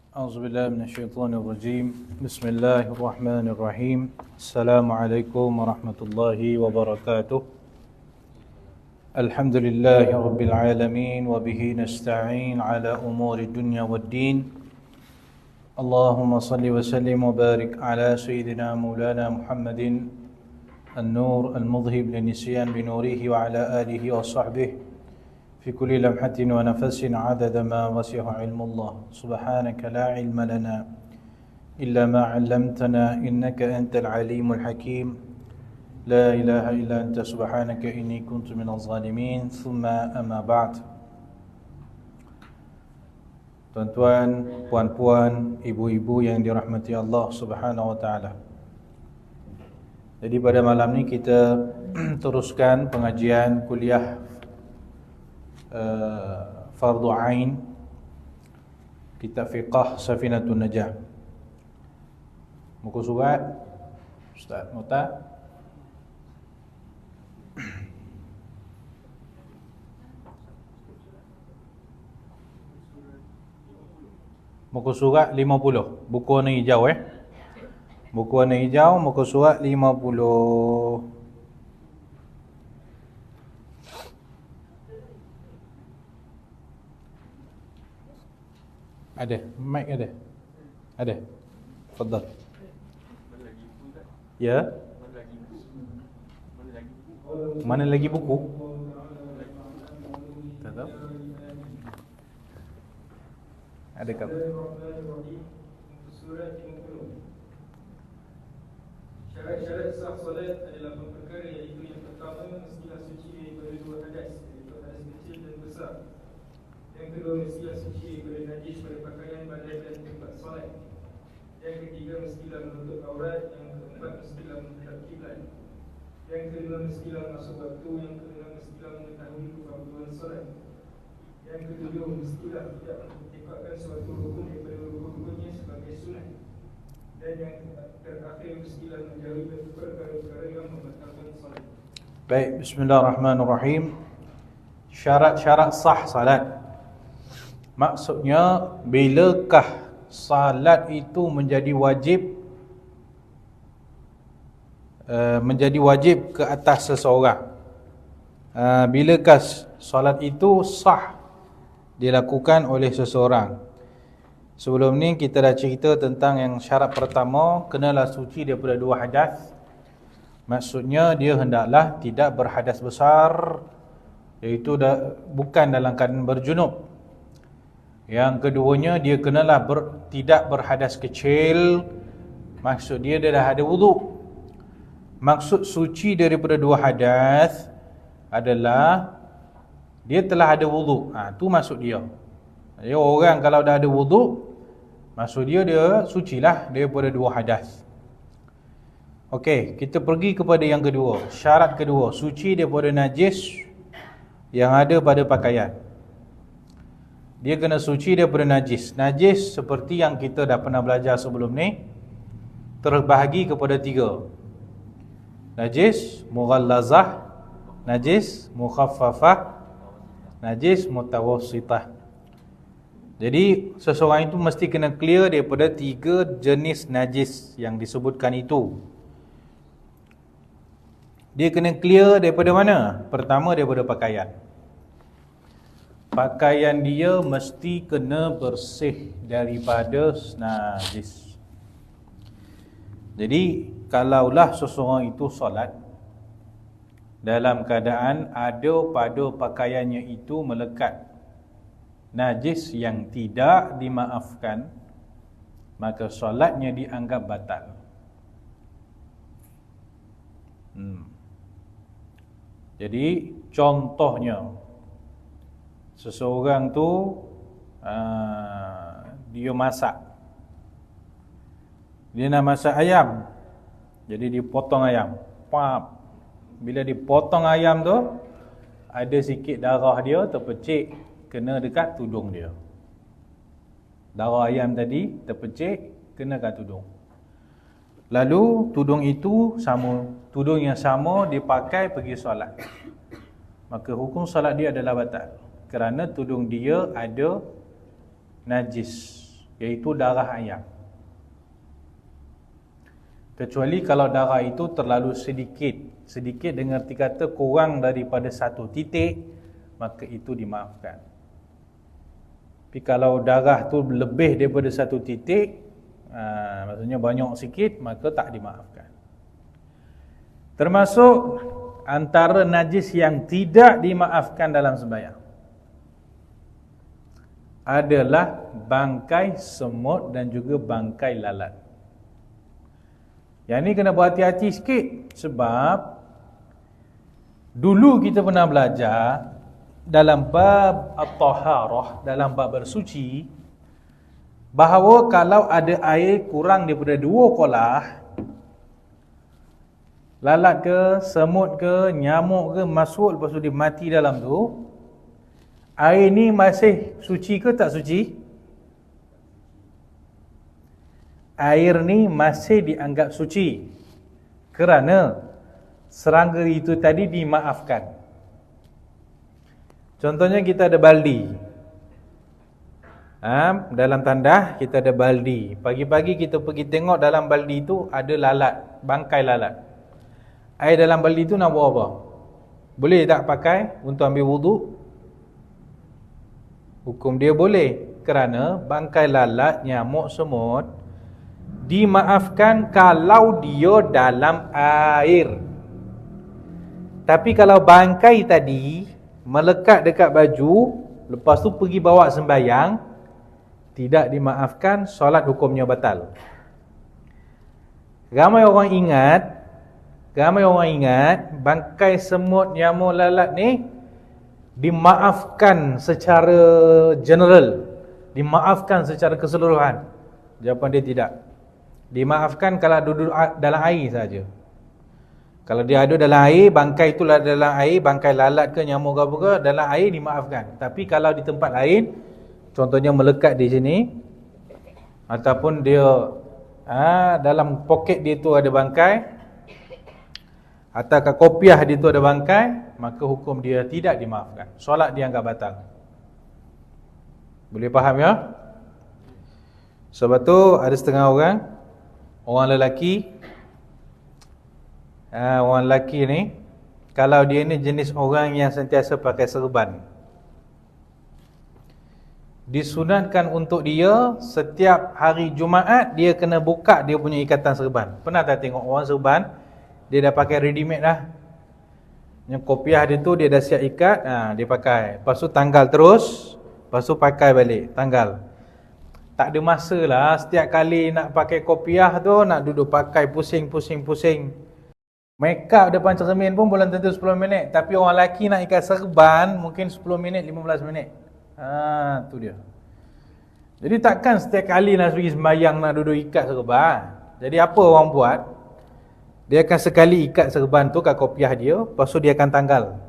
أعوذ بالله من الشيطان الرجيم بسم الله الرحمن الرحيم السلام عليكم ورحمة الله وبركاته الحمد لله رب العالمين وبه نستعين على أمور الدنيا والدين اللهم صل وسلم وبارك على سيدنا مولانا محمد النور المذهب للنسيان بنوره وعلى آله وصحبه في كل لمحة ونفس عدد ما وسع علم الله سبحانك لا علم لنا إلا ما علمتنا إنك أنت العليم الحكيم لا إله إلا أنت سبحانك إني كنت من الظالمين ثم أما بعد. Tuan-tuan, puan-puan, ibu-ibu yang dirahmati Allah Subhanahu wa taala. Jadi pada malam ni kita teruskan pengajian kuliah Fardu Ain Kitab Fiqh Safinatun Najah. Muka surat Ustaz nota. Muka surat 50. Buku warna hijau Buku warna hijau, muka surat 50. Ada, mic ada. Ada. Tafadhal. Ya. Mana lagi buku? Tak tahu. Adakah? Surat 50. Syarat-syarat sah solat adalah perkara iaitu yang pertama mestilah suci daripada dua hadas, iaitu hadas kecil dan besar. Yang kedua mestilah suci daripada najis pada pakaian, badan dan tempat solat. Yang ketiga mestilah menutup aurat. Yang keempat mestilah menghadap kiblat. Yang kelima mestilah masuk waktu. Yang keenam mestilah mengetahui kefarduan solat. Yang ketujuh mestilah tidak menetapkan suatu rukun daripada rukun-rukunnya sebagai sunat. Dan yang terakhir mestilah menjauhi perkara-perkara yang membatalkan solat. Baik, bismillahirrahmanirrahim. Syarat-syarat sah salat. Maksudnya bilakah salat itu menjadi wajib ke atas seseorang? Bilakah salat itu sah dilakukan oleh seseorang? Sebelum ni kita dah cerita tentang yang syarat pertama, kenalah suci daripada dua hadas. Maksudnya dia hendaklah tidak berhadas besar, iaitu bukan dalam keadaan berjunub. Yang keduanya dia kenalah tidak berhadas kecil. Maksud dia dah ada wuduk. Maksud suci daripada dua hadas adalah dia telah ada wuduk. Tu maksud dia. Jadi orang kalau dah ada wuduk, maksud dia sucilah daripada dua hadas. Okey, kita pergi kepada yang kedua. Syarat kedua, suci daripada najis yang ada pada pakaian. Dia kena suci daripada najis. Najis seperti yang kita dah pernah belajar sebelum ni, terbahagi kepada tiga. Najis mughallazah, najis mukhaffafah, najis mutawassitah. Jadi seseorang itu mesti kena clear daripada tiga jenis najis yang disebutkan itu. Dia kena clear daripada mana? Pertama daripada pakaian. Pakaian dia mesti kena bersih daripada najis. Jadi kalaulah seseorang itu solat dalam keadaan ada pada pakaiannya itu melekat najis yang tidak dimaafkan, maka solatnya dianggap batal. Jadi contohnya, seseorang tu dia masak. Dia nak masak ayam. Jadi dia potong ayam. Pap. Bila dipotong ayam tu, ada sikit darah dia terpecik kena dekat tudung dia. Darah ayam tadi terpecik kena kat tudung. Lalu tudung yang sama dipakai pergi solat. Maka hukum solat dia adalah batal, kerana tudung dia ada najis. iaitu darah ayam. Kecuali kalau darah itu terlalu sedikit dengan arti kata kurang daripada 1 titik, maka itu dimaafkan. Tapi kalau darah tu lebih daripada 1 titik, maksudnya banyak sikit, maka tak dimaafkan. Termasuk antara najis yang tidak dimaafkan dalam sembahyang adalah bangkai semut dan juga bangkai lalat. Yang ni kena berhati-hati sikit, sebab dulu kita pernah belajar dalam bab at-taharah, dalam bab bersuci, bahawa kalau ada air kurang daripada 2 kolah, lalat ke, semut ke, nyamuk ke masuk, lepas tu dia mati dalam tu, air ni masih suci ke tak suci? Air ni masih dianggap suci kerana serangga itu tadi dimaafkan. Contohnya kita ada baldi, dalam tandah kita ada baldi. Pagi-pagi kita pergi tengok dalam baldi itu ada lalat, bangkai lalat. Air dalam baldi itu nak buat apa? Boleh tak pakai untuk ambil wuduk? Hukum dia boleh, kerana bangkai lalat, nyamuk, semut dimaafkan kalau dia dalam air. Tapi kalau bangkai tadi melekat dekat baju, lepas tu pergi bawa sembahyang, tidak dimaafkan, solat hukumnya batal. Ramai orang ingat bangkai semut, nyamuk, lalat ni dimaafkan secara general, dimaafkan secara keseluruhan. Jawapan dia tidak. Dimaafkan kalau duduk dalam air saja. Kalau dia ada dalam air, bangkai itulah dalam air, bangkai lalat ke, nyamuk ke apa ke, dalam air dimaafkan. Tapi kalau di tempat lain, contohnya melekat di sini, ataupun dia dalam poket dia tu ada bangkai, atau kat kopiah dia tu ada bangkai, maka hukum dia tidak dimaafkan. Solat dia anggap batal. Boleh faham ya? Sebab tu ada setengah orang lelaki, orang lelaki ni, kalau dia ni jenis orang yang sentiasa pakai serban, disunatkan untuk dia setiap hari Jumaat dia kena buka dia punya ikatan serban. Pernah tak tengok orang serban, dia dah pakai ready made dah, yang kopiah dia tu dia dah siap ikat, dia pakai, lepas tu tanggal terus, lepas tu pakai balik, tanggal. Tak ada masa lah setiap kali nak pakai kopiah tu, nak duduk pakai pusing. Make up depan cermin pun belum tentu 10 minit. Tapi orang lelaki nak ikat serban mungkin 10 minit, 15 minit. Tu dia. Jadi takkan setiap kali nak pergi sembahyang nak duduk ikat serban. Jadi apa orang buat? Dia akan sekali ikat serban tu kat kopiah dia, lepas tu dia akan tanggal.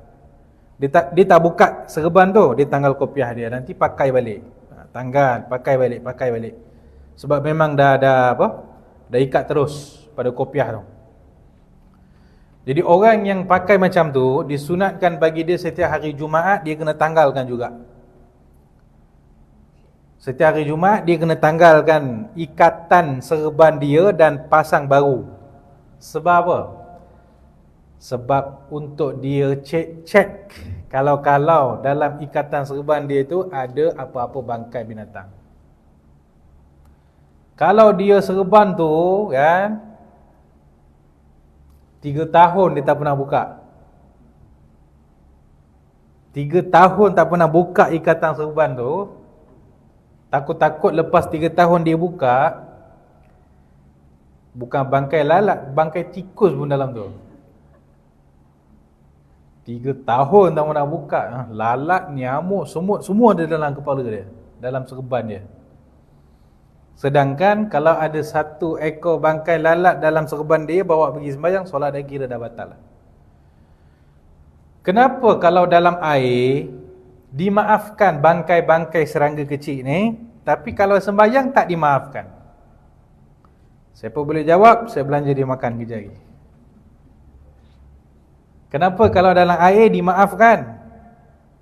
Dia tak buka serban tu, dia tanggal kopiah dia, nanti pakai balik. Tanggal, pakai balik. Sebab memang dah ikat terus pada kopiah tu. Jadi orang yang pakai macam tu, disunatkan bagi dia setiap hari Jumaat dia kena tanggalkan juga. Setiap hari Jumaat dia kena tanggalkan ikatan serban dia dan pasang baru. Sebab apa? Sebab untuk dia cek kalau dalam ikatan serban dia tu ada apa-apa bangkai binatang. Kalau dia serban tu kan 3 tahun dia tak pernah buka, 3 tahun tak pernah buka ikatan serban tu, takut-takut lepas 3 tahun dia buka, bukan bangkai lalat, bangkai tikus pun dalam tu. 3 tahun tak pernah buka, lalat, nyamuk, semut, semua ada dalam kepala dia, dalam serban dia. Sedangkan kalau ada 1 ekor bangkai lalat dalam serban dia, bawa pergi sembahyang, solat dia kira dah batal. Kenapa kalau dalam air dimaafkan bangkai-bangkai serangga kecil ni, tapi kalau sembahyang tak dimaafkan? Siapa boleh jawab? Saya belanja dia makan kejap lagi. Kenapa kalau dalam air dimaafkan,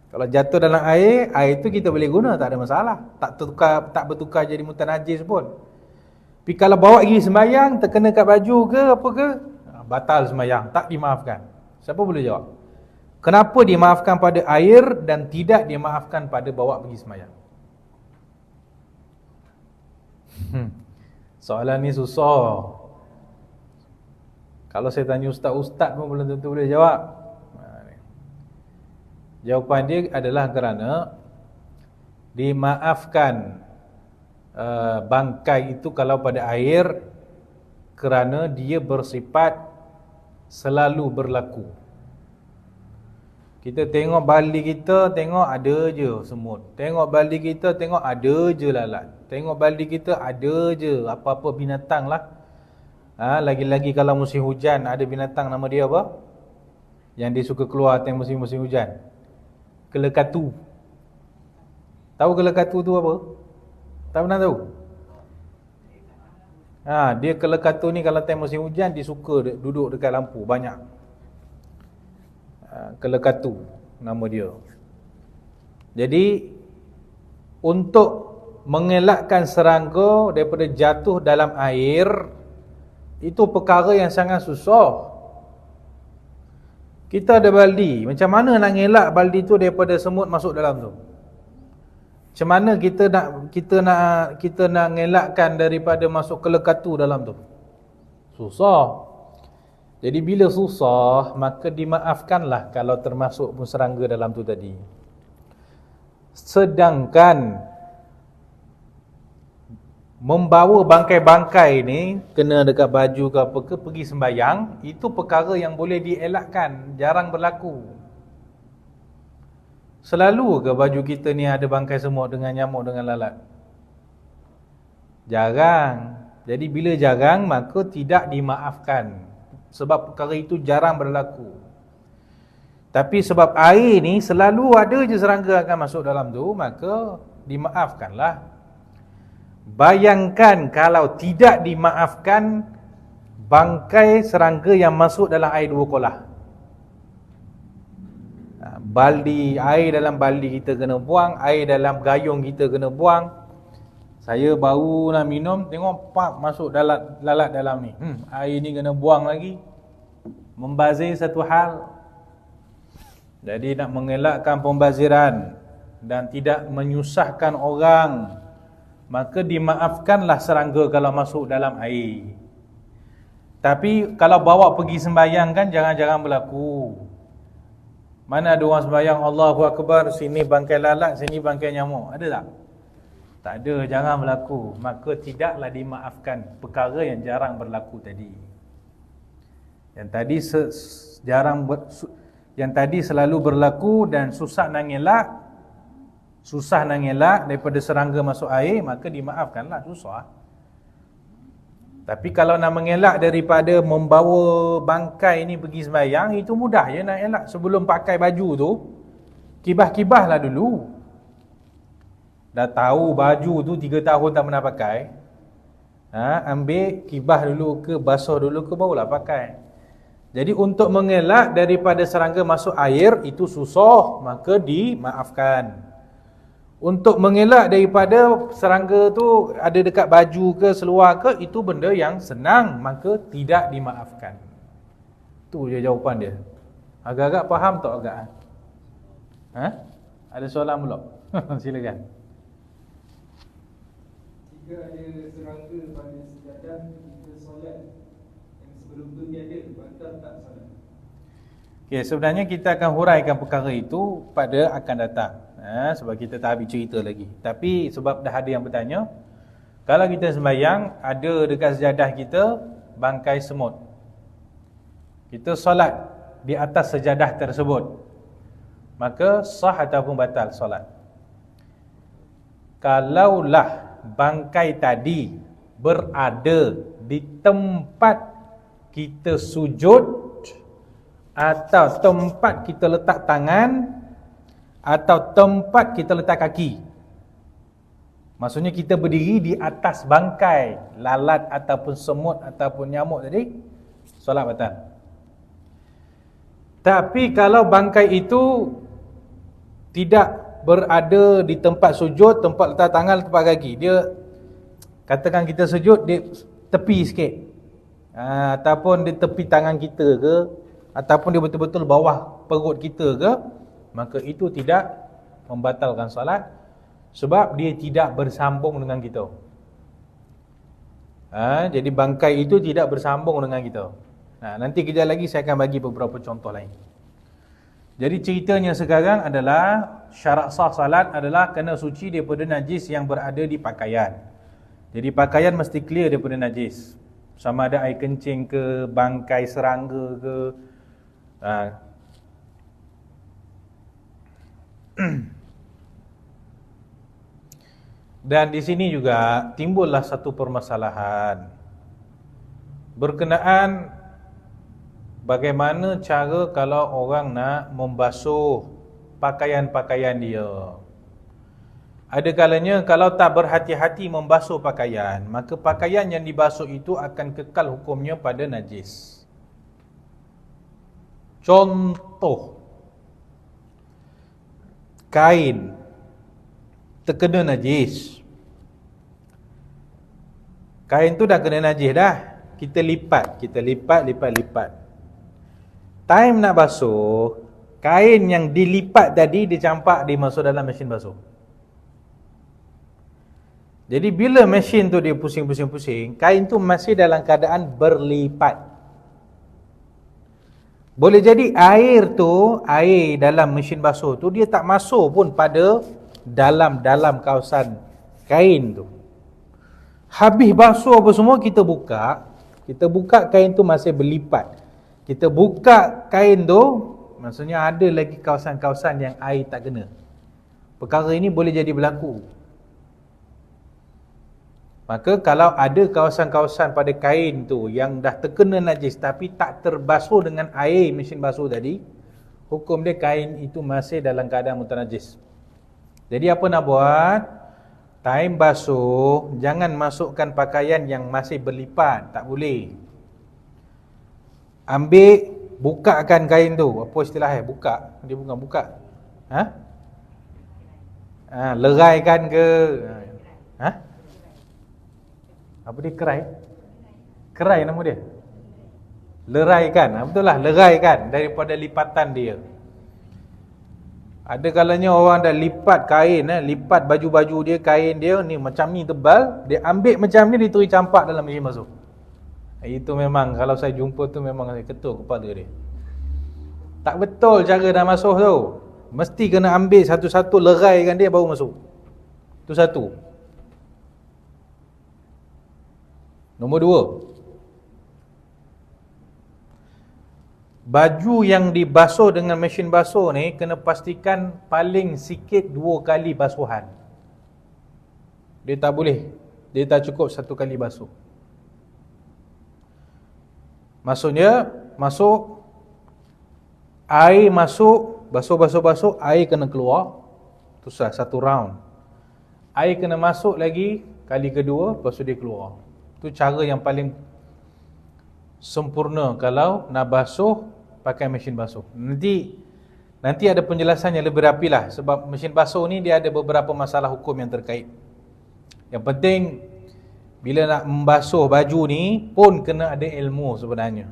Kalau jatuh dalam air itu kita boleh guna, tak ada masalah. Tak bertukar jadi mutanajis pun. Tapi kalau bawa pergi sembahyang, terkena kat baju ke apa ke, batal sembahyang, tak dimaafkan. Siapa boleh jawab? Kenapa dimaafkan pada air dan tidak dimaafkan pada bawa pergi sembahyang? Soalan ni susah. Kalau saya tanya ustaz-ustaz pun belum tentu boleh jawab. Jawapan dia adalah kerana dimaafkan bangkai itu kalau pada air kerana dia bersifat selalu berlaku. Kita tengok baldi kita, tengok ada je semut. Tengok baldi kita, tengok ada je lalat. Tengok baldi kita, ada je apa-apa binatang lah. Lagi-lagi kalau musim hujan, ada binatang nama dia apa? Yang dia suka keluar time musim-musim hujan. Kelekatu. Tahu kelekatu tu apa? Tak pernah tahu? Dia kelekatu ni kalau time musim hujan, dia suka duduk dekat lampu, banyak. Kelekatu nama dia. Jadi untuk mengelakkan serangga daripada jatuh dalam air, itu perkara yang sangat susah. Kita ada baldi, macam mana nak ngelak baldi tu daripada semut masuk dalam tu? Macam mana kita nak ngelakkan daripada masuk kelekatu dalam tu? Susah. Jadi bila susah, maka dimaafkanlah kalau termasuk pun serangga dalam tu tadi. Sedangkan membawa bangkai-bangkai ni kena dekat baju ke apa ke pergi sembahyang, itu perkara yang boleh dielakkan, jarang berlaku. Selalu ke baju kita ni ada bangkai semut dengan nyamuk dengan lalat? Jarang. Jadi bila jarang, maka tidak dimaafkan, sebab perkara itu jarang berlaku. Tapi sebab air ni selalu ada je serangga akan masuk dalam tu, maka dimaafkanlah. Bayangkan kalau tidak dimaafkan bangkai serangga yang masuk dalam air 2 kolah. Baldi, air dalam baldi kita kena buang, air dalam gayung kita kena buang. Saya baru nak minum, tengok pak masuk lalat dalam ni. Air ni kena buang lagi. Membazir satu hal. Jadi nak mengelakkan pembaziran dan tidak menyusahkan orang, maka dimaafkanlah serangga kalau masuk dalam air. Tapi kalau bawa pergi sembahyang kan jangan-jangan berlaku. Mana ada orang sembahyang Allahu Akbar, sini bangkai lalat, sini bangkai nyamuk, ada tak? Tak ada, jangan berlaku. Maka tidaklah dimaafkan perkara yang jarang berlaku tadi. Yang tadi selalu berlaku dan susah nak ngelak daripada serangga masuk air, maka dimaafkanlah, susah. Tapi kalau nak mengelak daripada membawa bangkai ni pergi sembahyang, itu mudah je nak elak. Sebelum pakai baju tu, kibah-kibahlah dulu. Dah tahu baju tu 3 tahun tak pernah pakai, ambil kibah dulu ke, basuh dulu ke, barulah pakai. Jadi untuk mengelak daripada serangga masuk air, itu susah, maka dimaafkan. Untuk mengelak daripada serangga tu ada dekat baju ke, seluar ke, itu benda yang senang, maka tidak dimaafkan. Tu je jawapan dia. Agak-agak faham tak agak? Ada soalan belum? Silakan. Jika ada serangga pada sejadah kita solat yang sebelum tu tiada, batal tak solat? Okay, sebenarnya kita akan huraikan perkara itu pada akan datang. Sebab kita tak habis cerita lagi. Tapi sebab dah ada yang bertanya, kalau kita sembahyang, ada dekat sejadah kita bangkai semut, kita solat di atas sejadah tersebut, maka sah ataupun batal solat. Kalaulah bangkai tadi berada di tempat kita sujud, atau tempat kita letak tangan, atau tempat kita letak kaki, maksudnya kita berdiri di atas bangkai lalat ataupun semut ataupun nyamuk tadi, solat batal. Tapi kalau bangkai itu tidak berada di tempat sujud, tempat letak tangan, tempat kaki. Dia, katakan kita sujud, dia tepi sikit, ataupun di tepi tangan kita ke, ataupun dia betul-betul bawah perut kita ke, maka itu tidak membatalkan solat, sebab dia tidak bersambung dengan kita. Jadi bangkai itu tidak bersambung dengan kita. Nanti kejap lagi saya akan bagi beberapa contoh lain. Jadi ceritanya sekarang adalah syarat sah salat adalah kena suci daripada najis yang berada di pakaian. Jadi pakaian mesti clear daripada najis. Sama ada air kencing ke, bangkai serangga ke. Dan di sini juga timbullah satu permasalahan berkenaan bagaimana cara kalau orang nak membasuh pakaian-pakaian dia. Ada kalanya kalau tak berhati-hati membasuh pakaian, maka pakaian yang dibasuh itu akan kekal hukumnya pada najis. Contoh, kain terkena najis. Kain tu dah kena najis dah. Kita lipat. Time nak basuh, kain yang dilipat tadi dicampak, dimasuk dalam mesin basuh. Jadi bila mesin tu dia pusing-pusing-pusing, kain tu masih dalam keadaan berlipat. Boleh jadi air dalam mesin basuh tu dia tak masuk pun pada dalam kawasan kain tu. Habis basuh apa semua, kita buka kain tu masih berlipat. Kita buka kain tu, maksudnya ada lagi kawasan-kawasan yang air tak kena. Perkara ini boleh jadi berlaku. Maka kalau ada kawasan-kawasan pada kain tu yang dah terkena najis tapi tak terbasuh dengan air mesin basuh tadi, hukum dia kain itu masih dalam keadaan mutanajis. Jadi apa nak buat? Time basuh, jangan masukkan pakaian yang masih berlipat, tak boleh. Ambil, bukakan kain tu. Apa istilahnya? Buka. Dia bukan buka. Leraikan ke? Apa dia? Kerai nama dia? Leraikan. Betul lah, leraikan daripada lipatan dia. Ada kalanya orang dah lipat kain, lipat baju-baju dia, kain dia ni macam ni tebal, dia ambil macam ni, dia terus campak dalam mesin basuh. Itu memang, kalau saya jumpa tu memang saya ketul kepala dia. Tak betul cara dah masuk tu. Mesti kena ambil satu-satu, leraikan dia baru masuk. Itu satu. Nombor dua, baju yang dibasuh dengan mesin basuh ni kena pastikan paling sikit 2 kali basuhan. Dia tak boleh, dia tak cukup 1 kali basuh. Maksudnya, air masuk, basuh, air kena keluar. Tu sah, 1 round. Air kena masuk lagi, kali kedua, lepas tu dia keluar. Tu cara yang paling sempurna kalau nak basuh pakai mesin basuh. Nanti ada penjelasan yang lebih rapi lah. Sebab mesin basuh ni dia ada beberapa masalah hukum yang terkait. Yang penting, bila nak membasuh baju ni pun kena ada ilmu sebenarnya.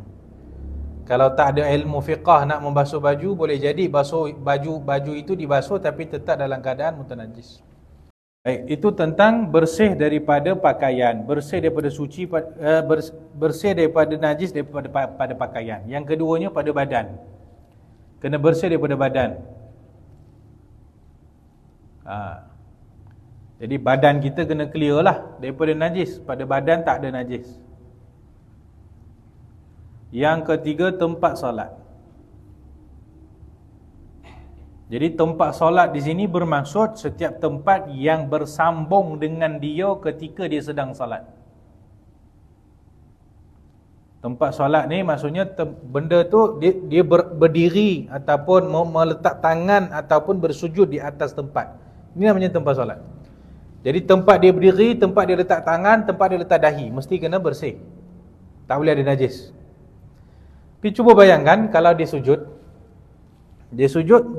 Kalau tak ada ilmu fiqah nak membasuh baju, boleh jadi baju itu dibasuh tapi tetap dalam keadaan mutanajis. Baik, itu tentang bersih daripada pakaian, bersih daripada suci, bersih daripada najis pada pakaian. Yang keduanya pada badan. Kena bersih daripada badan. Jadi badan kita kena clear lah daripada najis. Pada badan tak ada najis. Yang ketiga, tempat solat. Jadi tempat solat di sini bermaksud setiap tempat yang bersambung dengan dia ketika dia sedang solat. Tempat solat ni maksudnya benda tu dia berdiri ataupun meletak tangan ataupun bersujud di atas tempat. Ini namanya tempat solat. Jadi tempat dia berdiri, tempat dia letak tangan, tempat dia letak dahi, mesti kena bersih. Tak boleh ada najis. Tapi cuba bayangkan kalau dia sujud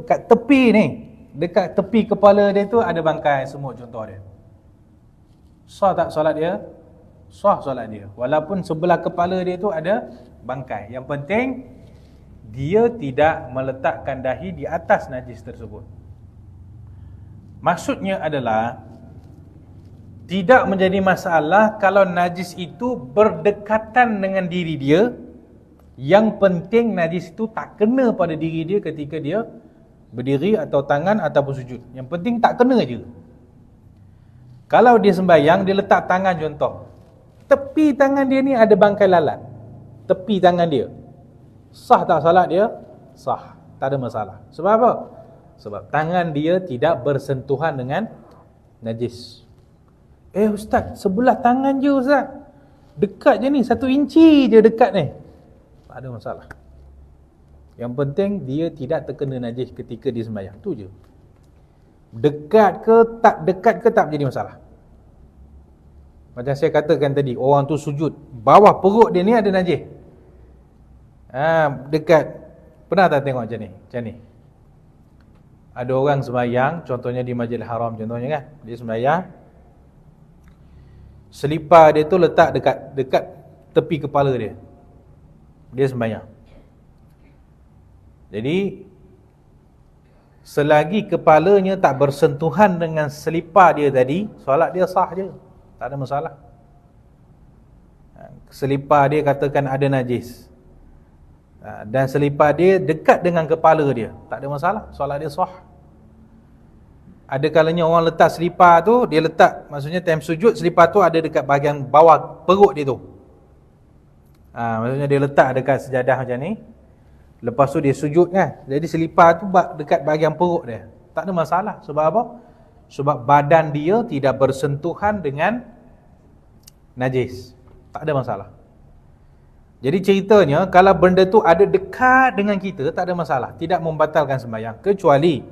kat tepi ni, dekat tepi kepala dia tu ada bangkai semut contoh dia. Sah tak solat dia? Sah solat dia. Walaupun sebelah kepala dia tu ada bangkai. Yang penting dia tidak meletakkan dahi di atas najis tersebut. Maksudnya adalah tidak menjadi masalah kalau najis itu berdekatan dengan diri dia. Yang penting najis itu tak kena pada diri dia ketika dia berdiri atau tangan ataupun sujud. Yang penting tak kena je. Kalau dia sembahyang, dia letak tangan contoh. Tepi tangan dia ni ada bangkai lalat. Tepi tangan dia. Sah tak salat dia? Sah. Tak ada masalah. Sebab apa? Sebab tangan dia tidak bersentuhan dengan najis. Ustaz, sebelah tangan je Ustaz. Dekat je ni, 1 inci je dekat ni. Tak ada masalah. Yang penting dia tidak terkena najis ketika dia sembahyang. Tu je. Dekat ke tak menjadi masalah. Macam saya katakan tadi, orang tu sujud, bawah perut dia ni ada najis. Dekat. Pernah tak tengok macam ni? Macam ni. Ada orang sembahyang, contohnya di Masjidil Haram contohnya kan. Dia sembahyang. Selipar dia tu letak dekat tepi kepala dia. Dia sembahyang. Jadi selagi kepalanya tak bersentuhan dengan selipar dia tadi, solat dia sah je. Tak ada masalah. Selipar dia katakan ada najis, dan selipar dia dekat dengan kepala dia, tak ada masalah, solat dia sah. Ada kalanya orang letak selipar tu, dia letak, maksudnya time sujud selipar tu ada dekat bahagian bawah perut dia tu. Maksudnya dia letak dekat sejadah macam ni. Lepas tu dia sujud kan. Jadi selipar tu dekat bahagian perut dia. Tak ada masalah. Sebab apa? Sebab badan dia tidak bersentuhan dengan najis. Tak ada masalah. Jadi ceritanya, kalau benda tu ada dekat dengan kita, tak ada masalah. Tidak membatalkan sembahyang. Kecuali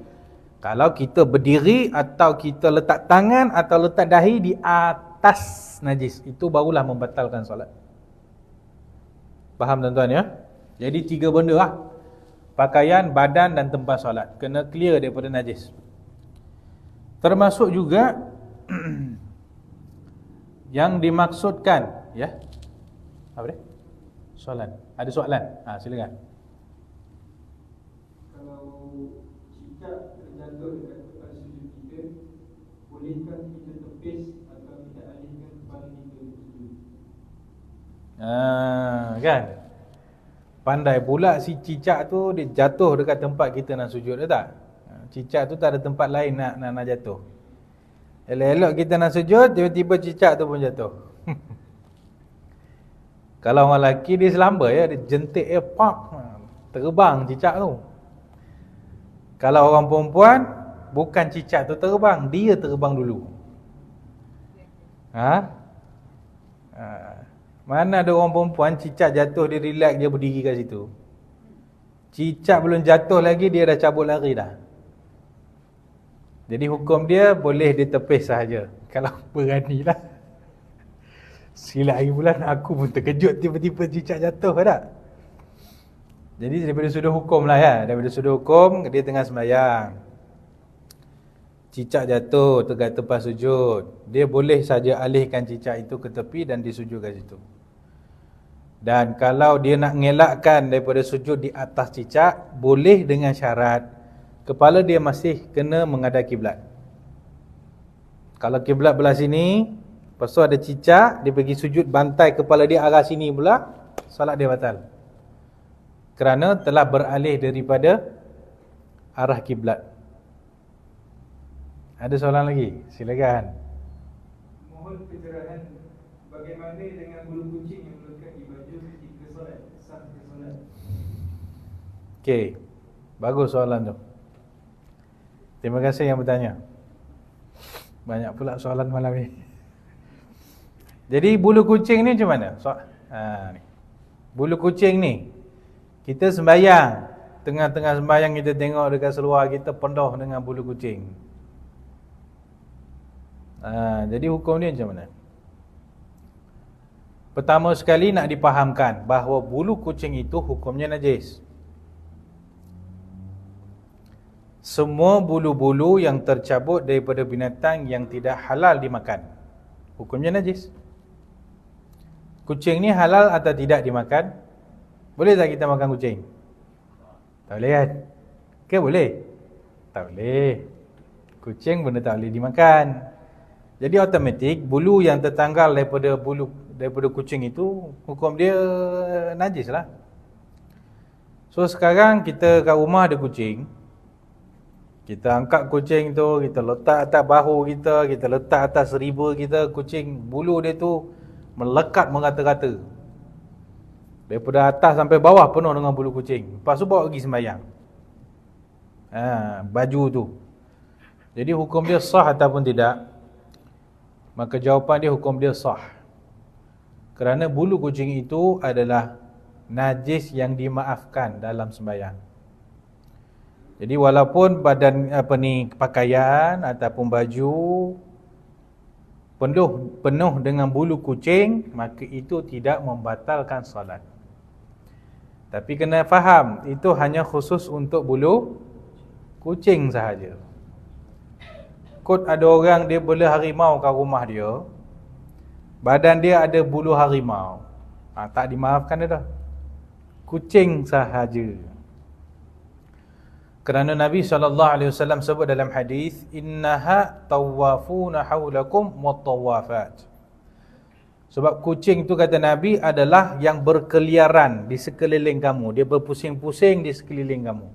kalau kita berdiri atau kita letak tangan atau letak dahi di atas najis. Itu barulah membatalkan solat. Faham tuan-tuan ya? Jadi 3 benda lah. Pakaian, badan dan tempat solat. Kena clear daripada najis. Termasuk juga yang dimaksudkan, ya. Apa dia? Soalan. Ada soalan? Silakan. Kalau cicak terjatuh dekat tempat sujud kita, bolehkah kita tepis atau kita alihkan kepala kita untuk sujud? Kan? Pandai pula si cicak tu dia jatuh dekat tempat kita nak sujud dah tak? Cicak tu tak ada tempat lain nak jatuh. Elok-elok kita nak sujud, tiba-tiba cicak tu pun jatuh. Kalau orang lelaki dia selamba ya, dia jentik terbang cicak tu. Kalau orang perempuan, bukan cicak tu terbang, dia terbang dulu. Mana ada orang perempuan cicak jatuh dia relax, dia berdiri kat situ. Cicak belum jatuh lagi dia dah cabut lari dah. Jadi hukum dia boleh ditepis sahaja. Kalau beranilah. Silap hari bulan aku pun terkejut tiba-tiba cicak jatuh tak? Jadi daripada sudut hukum lah ya. Daripada sudut hukum dia tengah sembahyang, cicak jatuh dekat tempat sujud, dia boleh saja alihkan cicak itu ke tepi dan disujud kat situ. Dan kalau dia nak ngelakkan daripada sujud di atas cicak, boleh dengan syarat kepala dia masih kena menghadap kiblat. Kalau kiblat belah sini, lepas tu ada cicak, dia pergi sujud bantai kepala dia arah sini pula, solat dia batal. Kerana telah beralih daripada arah kiblat. Ada soalan lagi? Silakan. Mohon pencerahan bagaimana dengan bulu kucing yang melekat di baju ketika solat, sah ke solat? Okey. Bagus soalan tu. Terima kasih yang bertanya. Banyak pula soalan malam ni. Jadi bulu kucing ni macam mana? Ni. Bulu kucing ni, kita sembahyang, tengah-tengah sembahyang kita tengok dekat seluar kita penuh dengan bulu kucing. Jadi hukum dia macam mana? Pertama sekali nak dipahamkan bahawa bulu kucing itu hukumnya najis. semua bulu-bulu yang tercabut daripada binatang yang tidak halal dimakan, hukumnya najis. Kucing ni halal atau tidak dimakan? Boleh tak kita makan kucing? Tak boleh kan? Ke boleh? Tak boleh. Kucing benda tak boleh dimakan. Jadi automatik bulu yang tertanggal daripada kucing itu, hukum dia najis lah. So sekarang kita kat rumah ada kucing, kita angkat kucing tu, kita letak atas bahu kita letak atas riba kita, kucing bulu dia tu melekat merata-rata. Daripada atas sampai bawah penuh dengan bulu kucing. Lepas tu bawa pergi sembahyang. Baju tu. Jadi hukum dia sah ataupun tidak? Maka jawapan dia, hukum dia sah. Kerana bulu kucing itu adalah najis yang dimaafkan dalam sembahyang. Jadi walaupun pakaian ataupun baju penuh dengan bulu kucing, maka itu tidak membatalkan solat. Tapi kena faham, itu hanya khusus untuk bulu kucing sahaja. Kot ada orang dia bela harimau kat rumah dia, badan dia ada bulu harimau, tak dimaafkan dia dah. Kucing sahaja. Kerana Nabi SAW sebut dalam hadis, innaha tawafuna haulakum wattawafat. Sebab kucing tu kata Nabi adalah yang berkeliaran di sekeliling kamu. Dia berpusing-pusing di sekeliling kamu.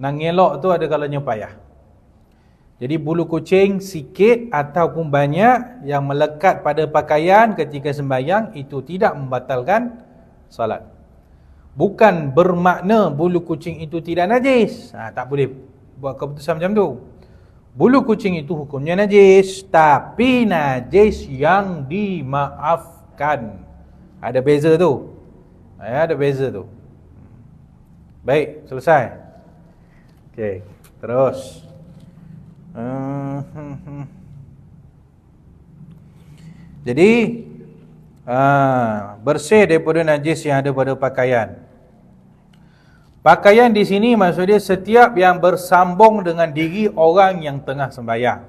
Nang ngelok tu ada kalanya payah. Jadi bulu kucing sikit ataupun banyak yang melekat pada pakaian ketika sembahyang, itu tidak membatalkan salat. Bukan bermakna bulu kucing itu tidak najis. Tak boleh buat keputusan macam tu. Bulu kucing itu hukumnya najis, tapi najis yang dimaafkan. Ada beza tu. Ada beza tu. Baik, selesai. Okey, terus. Jadi bersih daripada najis yang ada pada pakaian. Pakaian di sini maksudnya setiap yang bersambung dengan diri orang yang tengah sembahyang.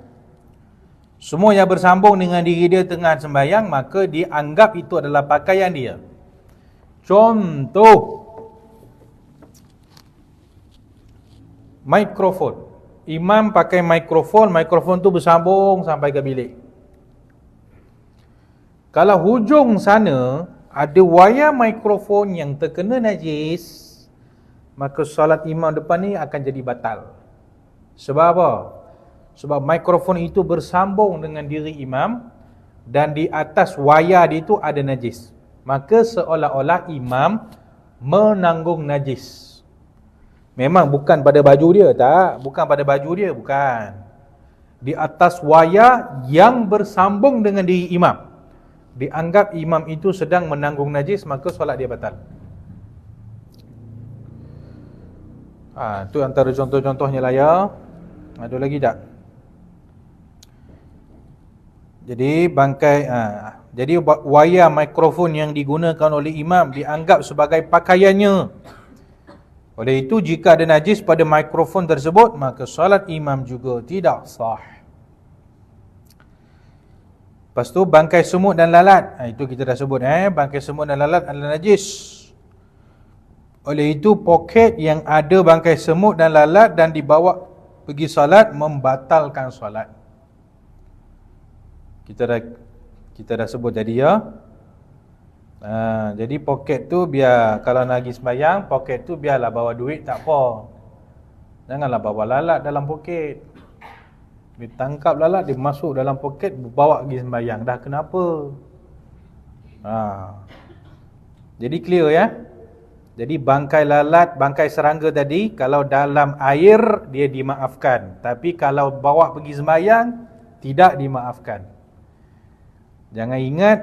Semua yang bersambung dengan diri dia tengah sembahyang, maka dianggap itu adalah pakaian dia. Contoh, mikrofon. Imam pakai mikrofon tu bersambung sampai ke bilik. Kalau hujung sana ada wayar mikrofon yang terkena najis, maka solat imam depan ni akan jadi batal. Sebab apa? Sebab mikrofon itu bersambung dengan diri imam dan di atas wayar dia itu ada najis. Maka seolah-olah imam menanggung najis. Memang bukan pada baju dia, tak? Bukan pada baju dia, bukan. Di atas wayar yang bersambung dengan diri imam, dianggap imam itu sedang menanggung najis, maka solat dia batal. Itu antara contoh-contohnya lah ya. Ada lagi tak? Jadi jadi wayar mikrofon yang digunakan oleh imam dianggap sebagai pakaiannya. Oleh itu jika ada najis pada mikrofon tersebut, maka solat imam juga tidak sah. Lepas tu bangkai semut dan lalat. Itu kita dah sebut bangkai semut dan lalat adalah najis. Oleh itu poket yang ada bangkai semut dan lalat dan dibawa pergi solat membatalkan solat. Kita dah sebut tadi ya. Jadi poket tu biar kalau nak pergi sembahyang, poket tu biarlah bawa duit tak apa. Janganlah bawa lalat dalam poket. Dia tangkap lalat, dia masuk dalam poket, bawa pergi sembahyang. Dah kenapa? Jadi clear ya. Jadi bangkai lalat, bangkai serangga tadi, kalau dalam air dia dimaafkan. Tapi kalau bawa pergi sembahyang, tidak dimaafkan. Jangan ingat,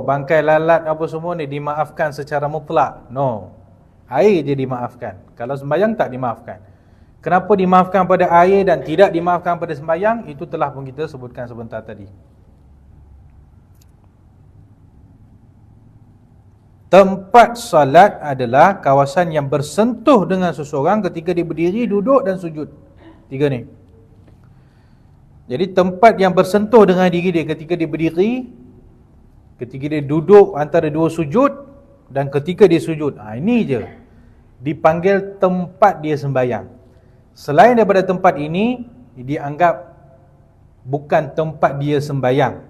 bangkai lalat apa semua ni dimaafkan secara mutlak. No. Air je dimaafkan. Kalau sembahyang tak dimaafkan. Kenapa dimaafkan pada air dan tidak dimaafkan pada sembahyang? Itu telah pun kita sebutkan sebentar tadi. Tempat salat adalah kawasan yang bersentuh dengan seseorang ketika dia berdiri, duduk dan sujud. 3 ni. Jadi tempat yang bersentuh dengan diri dia ketika dia berdiri, ketika dia duduk antara 2 sujud, dan ketika dia sujud. Ini je dipanggil tempat dia sembahyang. Selain daripada tempat ini, dianggap bukan tempat dia sembahyang.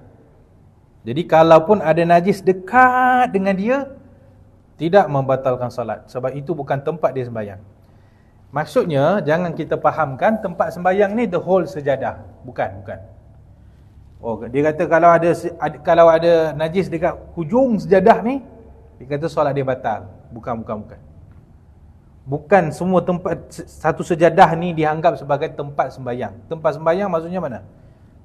Jadi kalaupun ada najis dekat dengan dia, tidak membatalkan salat, sebab itu bukan tempat dia sembahyang. Maksudnya jangan kita fahamkan tempat sembahyang ni the whole sejadah. Bukan. Oh, dia kata kalau ada najis dekat hujung sejadah ni, dia kata solat dia batal. Bukan. Bukan semua tempat satu sejadah ni dianggap sebagai tempat sembahyang. Tempat sembahyang maksudnya mana?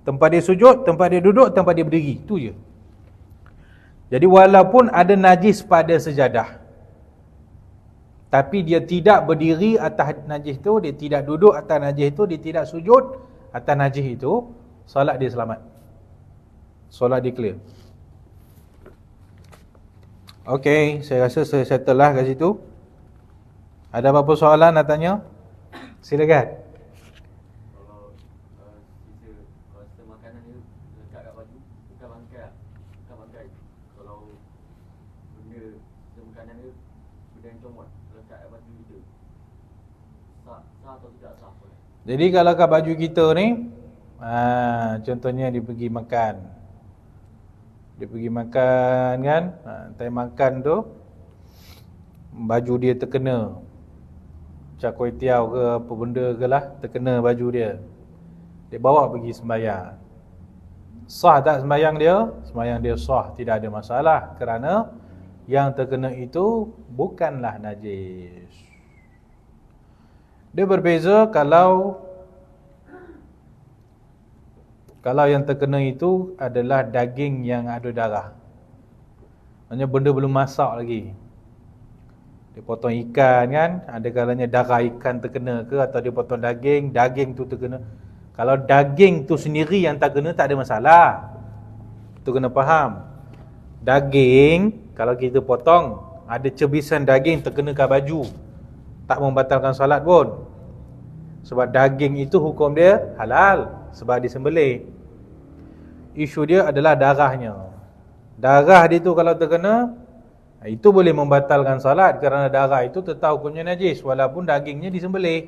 Tempat dia sujud, tempat dia duduk, tempat dia berdiri. Itu je. Jadi walaupun ada najis pada sejadah, tapi dia tidak berdiri atas najis itu, dia tidak duduk atas najis itu, dia tidak sujud atas najis itu, solat dia selamat. Solat dia clear. Okey, saya rasa saya settle lah kat situ. Ada apa-apa soalan nak tanya? Silakan. Sisa makanan dia letak kat baju, bukan bangkai. Kalau benda sisa makanan dia, benda yang comot letak kat baju kita, sah atau tidak sah boleh? Jadi kalau kat baju kita ni, contohnya dia pergi makan. Dia pergi makan kan, time makan tu baju dia terkena cak kuih tiaw ke apa benda ke lah, terkena baju dia, dia bawa pergi sembahyang. Sah tak sembahyang dia? Sembahyang dia sah, tidak ada masalah, kerana yang terkena itu bukanlah najis. Dia berbeza kalau yang terkena itu adalah daging yang ada darah. Maksudnya benda belum masak lagi. Dia potong ikan kan, ada kalanya darah ikan terkena ke, atau dia potong daging tu terkena. Kalau daging tu sendiri yang terkena tak ada masalah. Tu kena faham. Daging kalau kita potong, ada cebisan daging terkena ke baju, tak membatalkan salat pun. Sebab daging itu hukum dia halal, sebab disembelih. Isu dia adalah darahnya. Darah dia tu kalau terkena, itu boleh membatalkan salat, kerana darah itu tetap hukumnya najis walaupun dagingnya disembelih.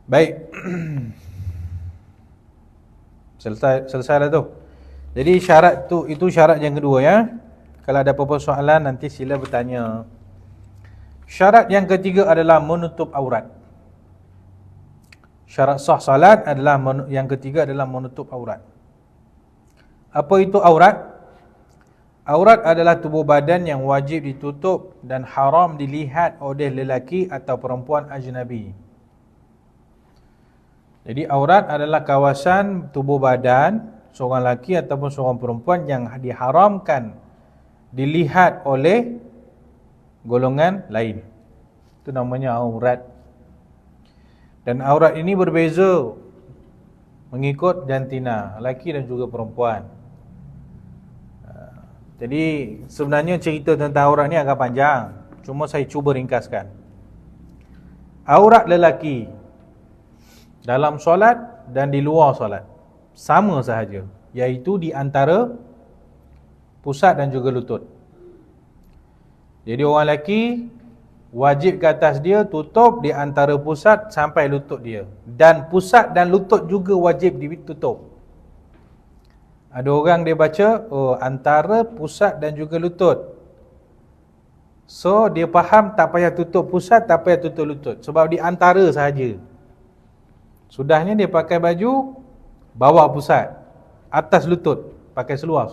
Baik. Selesai dah tu. Jadi syarat tu, itu syarat yang kedua ya. Kalau ada apa-apa soalan nanti sila bertanya. Syarat yang ketiga adalah menutup aurat. Syarat sah salat adalah yang ketiga adalah menutup aurat. Apa itu aurat? Aurat adalah tubuh badan yang wajib ditutup dan haram dilihat oleh lelaki atau perempuan ajnabi. Jadi aurat adalah kawasan tubuh badan seorang lelaki ataupun seorang perempuan yang diharamkan dilihat oleh golongan lain. Itu namanya aurat. Dan aurat ini berbeza mengikut jantina, lelaki dan juga perempuan. Jadi sebenarnya cerita tentang aurat ni agak panjang, cuma saya cuba ringkaskan. Aurat lelaki dalam solat dan di luar solat sama sahaja, iaitu di antara pusat dan juga lutut. Jadi orang lelaki wajib ke atas dia tutup di antara pusat sampai lutut dia, dan pusat dan lutut juga wajib ditutup. Ada orang dia baca antara pusat dan juga lutut, so dia faham tak payah tutup pusat, tak payah tutup lutut, sebab di antara sahaja. Sudahnya dia pakai baju bawah pusat, atas lutut, pakai seluar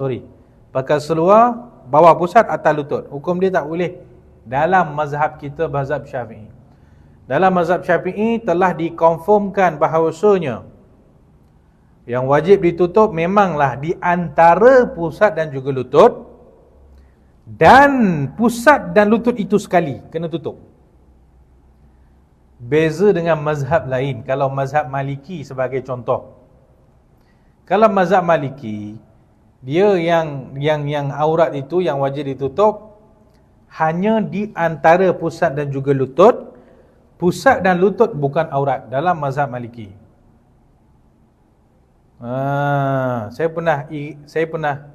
bawah pusat, atas lutut. Hukum dia tak boleh dalam mazhab kita, mazhab Syafi'i. Dalam mazhab Syafi'i telah dikonfirmkan bahawasanya yang wajib ditutup memanglah di antara pusat dan juga lutut, dan pusat dan lutut itu sekali kena tutup. Beza dengan mazhab lain. Kalau mazhab Maliki sebagai contoh, kalau mazhab Maliki, Dia yang aurat itu yang wajib ditutup hanya di antara pusat dan juga lutut. Pusat dan lutut bukan aurat dalam mazhab Maliki. Saya pernah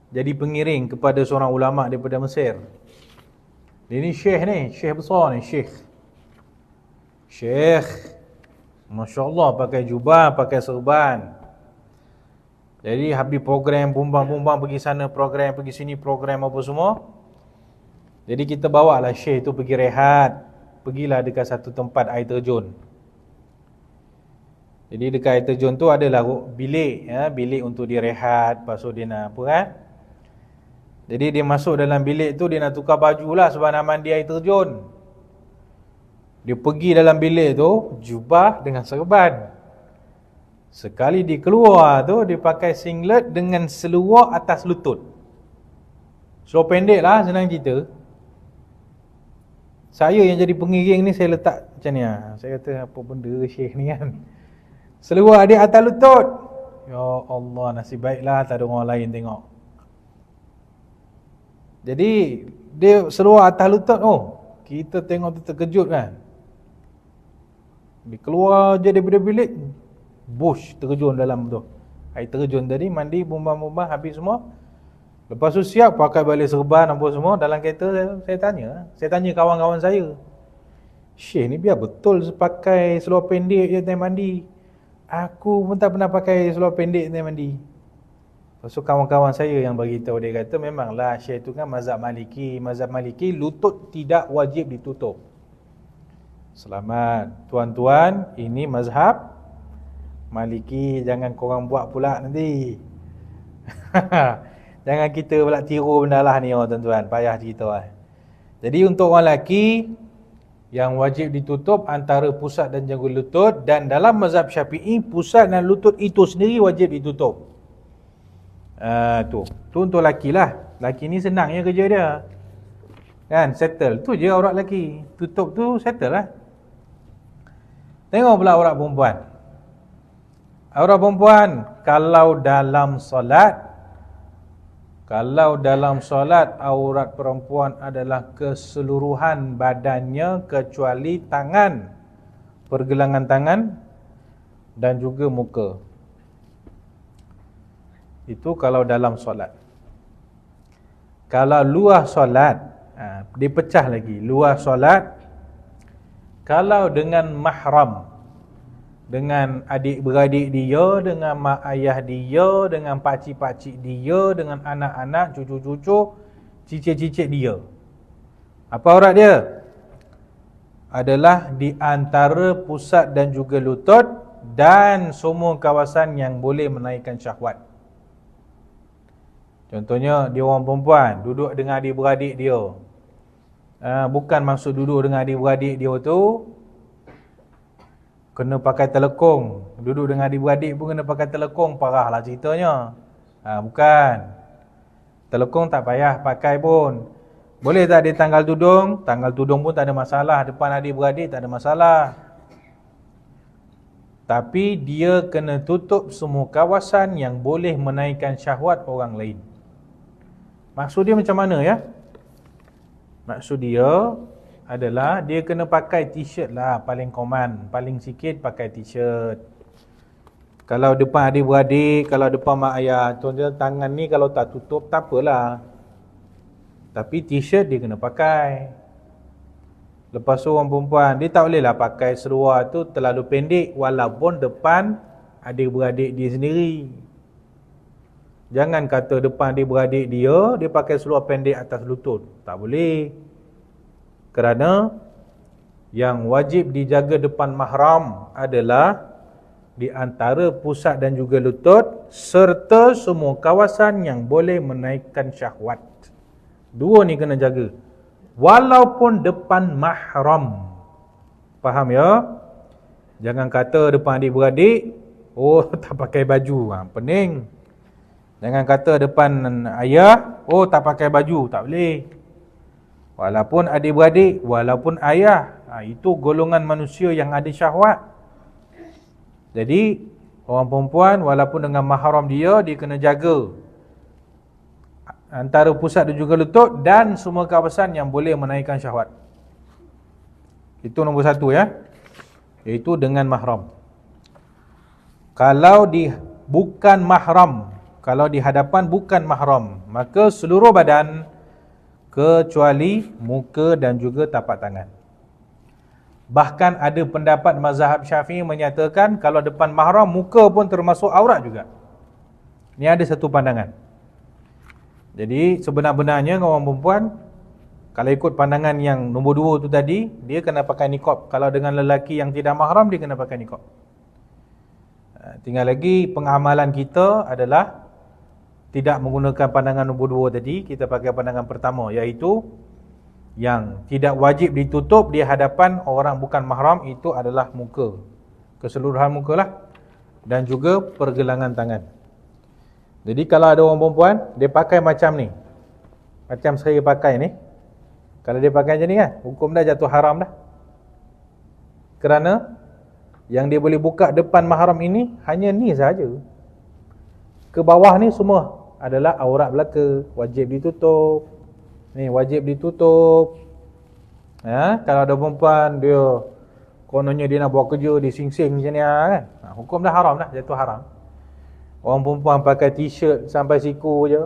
jadi pengiring kepada seorang ulama daripada Mesir. Dia ni syekh besar ni, Syekh. Masya-Allah, pakai jubah, pakai serban. Jadi habis program bumbang-bumbang pergi sana, program pergi sini, program apa semua. Jadi kita bawalah syekh tu pergi rehat. Pergilah dekat satu tempat air terjun. Jadi dekat air terjun tu adalah bilik, bilik untuk dia rehat, lepas tu dia nak apa kan. Jadi dia masuk dalam bilik tu, dia nak tukar baju lah sebab nak mandi air terjun. Dia pergi dalam bilik tu, jubah dengan serban. Sekali dia keluar tu, dia pakai singlet dengan seluar atas lutut. Seluar pendek lah, senang cerita. Saya yang jadi pengiring ni, saya letak macam ni lah. Saya kata, apa benda syekh ni kan. Seluar dia atas lutut. Ya Allah, nasib baiklah tak ada orang lain tengok. Jadi dia seluar atas lutut. Kita tengok tu terkejut kan. Dia keluar je daripada bilik, bush terjun dalam tu. Air terjun tadi, mandi, bumbang-bumbang, habis semua. Lepas tu siap pakai balik serban apa semua. Dalam kereta saya tanya kawan-kawan saya, Syekh ni biar betul pakai seluar pendek je time mandi. Aku pun tak pernah pakai seluar pendek time mandi. Lepas tu kawan-kawan saya yang bagi tahu, dia kata memanglah Syekh tu kan mazhab Maliki. Mazhab Maliki lutut tidak wajib ditutup. Selamat tuan-tuan, ini mazhab Maliki, jangan korang buat pula nanti. Jangan kita pula tiru benda lah ni tuan-tuan, payah cerita lah. Jadi untuk orang lelaki yang wajib ditutup antara pusat dan juga lutut, dan dalam mazhab Syafi'i pusat dan lutut itu sendiri wajib ditutup. Tu untuk lelaki lah. Lelaki ni senang je kerja dia. Kan, settle. Tu je aurat lelaki. Tutup tu settle lah. Tengok pula aurat perempuan. Aurat perempuan kalau dalam solat aurat perempuan adalah keseluruhan badannya kecuali tangan, pergelangan tangan dan juga muka. Itu kalau dalam solat. Kalau luar solat, dipecah lagi. Luar solat, kalau dengan mahram, dengan adik-beradik dia, dengan mak ayah dia, dengan pakcik-pakcik dia, dengan anak-anak, cucu-cucu, cicit-cicit dia. Apa aurat dia? Adalah di antara pusat dan juga lutut dan semua kawasan yang boleh menaikkan syahwat. Contohnya dia orang perempuan duduk dengan adik-beradik dia. Bukan maksud duduk dengan adik-beradik dia tu kena pakai telekong. Duduk dengan adik-beradik pun kena pakai telekong, parahlah ceritanya. Bukan. Telekong tak payah pakai pun. Boleh tak dia tanggal tudung? Tanggal tudung pun tak ada masalah. Depan adik-beradik tak ada masalah. Tapi dia kena tutup semua kawasan yang boleh menaikkan syahwat orang lain. Maksud dia macam mana ya? Maksud dia adalah dia kena pakai t-shirt lah, paling common, paling sikit pakai t-shirt. Kalau depan adik-beradik, kalau depan mak ayah, contohnya tangan ni kalau tak tutup tak apalah. Tapi t-shirt dia kena pakai. Lepas tu orang perempuan, dia tak bolehlah pakai seluar tu terlalu pendek walaupun depan adik-beradik dia sendiri. Jangan kata depan adik-beradik dia pakai seluar pendek atas lutut. Tak boleh. Kerana yang wajib dijaga depan mahram adalah di antara pusat dan juga lutut serta semua kawasan yang boleh menaikkan syahwat. Dua ni kena jaga. Walaupun depan mahram. Faham ya? Jangan kata depan adik-beradik, tak pakai baju. Pening. Jangan kata depan ayah, tak pakai baju. Tak boleh. Walaupun adik-beradik, walaupun ayah, itu golongan manusia yang ada syahwat. Jadi orang perempuan walaupun dengan mahram dia kena jaga. antara pusat dan juga lutut, dan semua kawasan yang boleh menaikkan syahwat. Itu nombor 1 ya, iaitu dengan mahram. Kalau bukan mahram, kalau di hadapan bukan mahram, maka seluruh badan kecuali muka dan juga tapak tangan. Bahkan ada pendapat mazhab Syafi'i menyatakan kalau depan mahram, muka pun termasuk aurat juga. Ini ada satu pandangan. Jadi sebenar-benarnya orang perempuan, kalau ikut pandangan yang nombor 2 tu tadi, dia kena pakai niqab. Kalau dengan lelaki yang tidak mahram, dia kena pakai niqab. Tinggal lagi pengamalan kita adalah tidak menggunakan pandangan nombor 2 tadi, kita pakai pandangan pertama, iaitu yang tidak wajib ditutup di hadapan orang bukan mahram itu adalah muka, keseluruhan muka lah, dan juga pergelangan tangan. Jadi kalau ada orang perempuan, dia pakai macam ni, macam saya pakai ni, kalau dia pakai macam ni kan, hukum dah jatuh haram dah. Kerana yang dia boleh buka depan mahram ini hanya ni saja. Ke bawah ni semua adalah aurat belaka, wajib ditutup. Ni wajib ditutup. Kalau ada perempuan dia kononnya dia nak buat kerja, dia sing-sing macam ni kan, hukum dah haram dah, jatuh haram. Orang perempuan pakai t-shirt sampai siku je,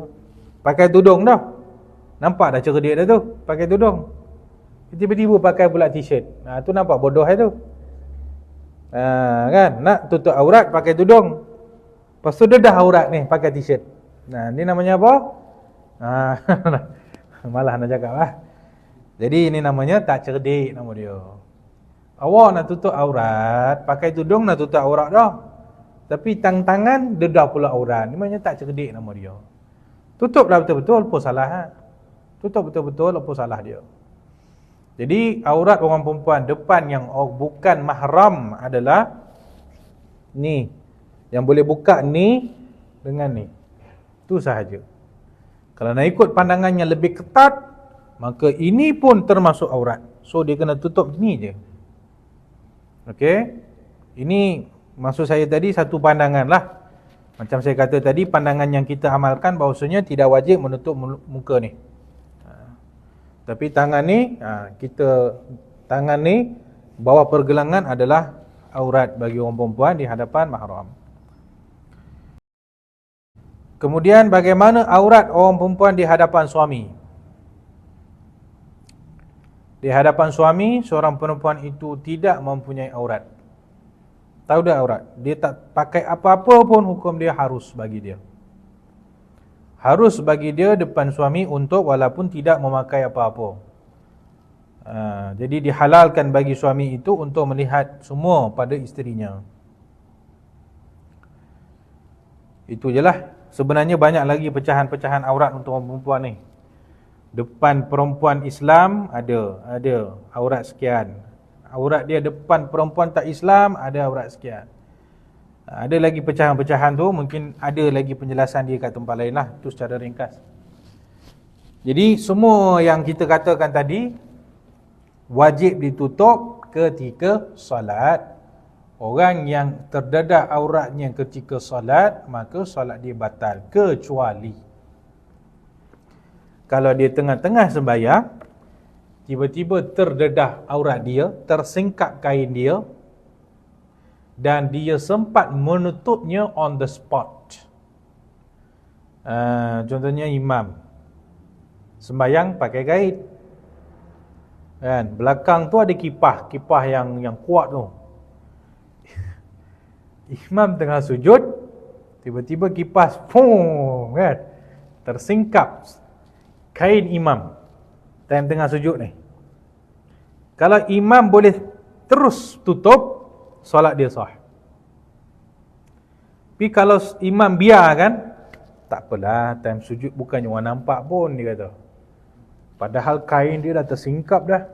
pakai tudung dah, nampak dah cerdik dah tu, pakai tudung. Tiba-tiba pakai pula t-shirt, tu nampak bodoh tu. Kan, nak tutup aurat pakai tudung, lepas tu dedah aurat ni pakai t-shirt. Ni namanya apa? Malah nak cakap lah. Jadi ini namanya tak cerdik nama dia. Awak nak tutup aurat pakai tudung, nak tutup aurat dah, tapi tangan dedah pula aurat. Ni maknanya tak cerdik nama dia. Tutuplah betul-betul, apa salah? Tutup betul-betul, apa salah dia? Jadi aurat orang perempuan depan yang bukan mahram adalah ni, yang boleh buka ni dengan ni, itu sahaja. Kalau nak ikut pandangan yang lebih ketat, maka ini pun termasuk aurat. So dia kena tutup ni je. Okey, ini maksud saya tadi satu pandangan lah. Macam saya kata tadi, pandangan yang kita amalkan bahawasanya tidak wajib menutup muka ni. Tapi tangan ni, tangan ni bawah pergelangan adalah aurat bagi orang perempuan di hadapan mahram. Kemudian bagaimana aurat orang perempuan di hadapan suami? Di hadapan suami, seorang perempuan itu tidak mempunyai aurat. Tahu dah aurat? Dia tak pakai apa-apa pun, hukum dia harus bagi dia. Harus bagi dia depan suami untuk walaupun tidak memakai apa-apa. Jadi dihalalkan bagi suami itu untuk melihat semua pada isterinya. Itu je lah. Sebenarnya banyak lagi pecahan-pecahan aurat untuk orang perempuan ni. Depan perempuan Islam ada aurat sekian. Aurat dia depan perempuan tak Islam ada aurat sekian. Ada lagi pecahan-pecahan tu, mungkin ada lagi penjelasan dia kat tempat lain lah. Itu secara ringkas. Jadi semua yang kita katakan tadi wajib ditutup ketika solat. Orang yang terdedah auratnya ketika solat, maka solat dia batal. Kecuali kalau dia tengah-tengah sembahyang, tiba-tiba terdedah aurat dia, tersingkap kain dia, dan dia sempat menutupnya on the spot. Contohnya imam sembahyang pakai kain, kan? Belakang tu ada kipas yang kuat tu. Imam tengah sujud, tiba-tiba kipas kan, tersingkap kain imam time tengah sujud ni. Kalau imam boleh terus tutup, solat dia sah. Tapi kalau imam biarkan, tak apalah, time sujud bukannya orang nampak pun, dia kata. Padahal kain dia dah tersingkap dah.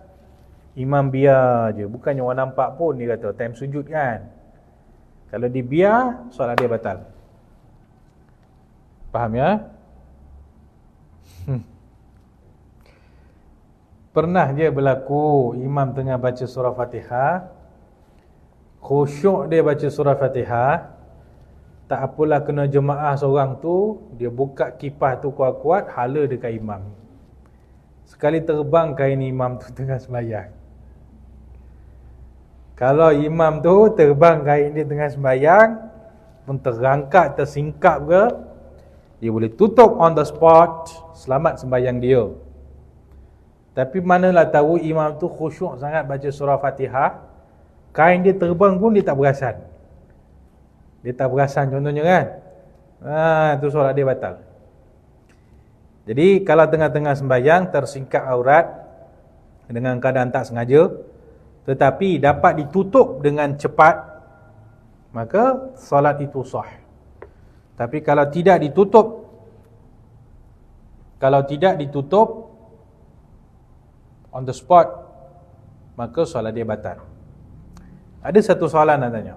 Imam biar je, bukannya orang nampak pun, dia kata, time sujud kan. Kalau dia biar, solat dia batal. Faham ya? Pernah je berlaku imam tengah baca surah Fatihah, khusyuk dia baca surah Fatihah, tak apalah kena jemaah seorang tu, dia buka kipas tu kuat-kuat, hala dekat imam. Sekali terbang kain imam tu tengah sembahyang. Kalau imam tu terbang kain dia tengah sembahyang, pun terangkat, tersingkap ke, dia boleh tutup on the spot, selamat sembahyang dia. Tapi manalah tahu imam tu khusyuk sangat baca surah Fatihah, kain dia terbang pun dia tak perasan. Dia tak perasan contohnya kan. Tu solat dia batal. Jadi kalau tengah-tengah sembahyang tersingkap aurat dengan keadaan tak sengaja, tetapi dapat ditutup dengan cepat, maka solat itu sah. Tapi kalau tidak ditutup on the spot, maka solat dia batal. Ada satu soalan nak tanya.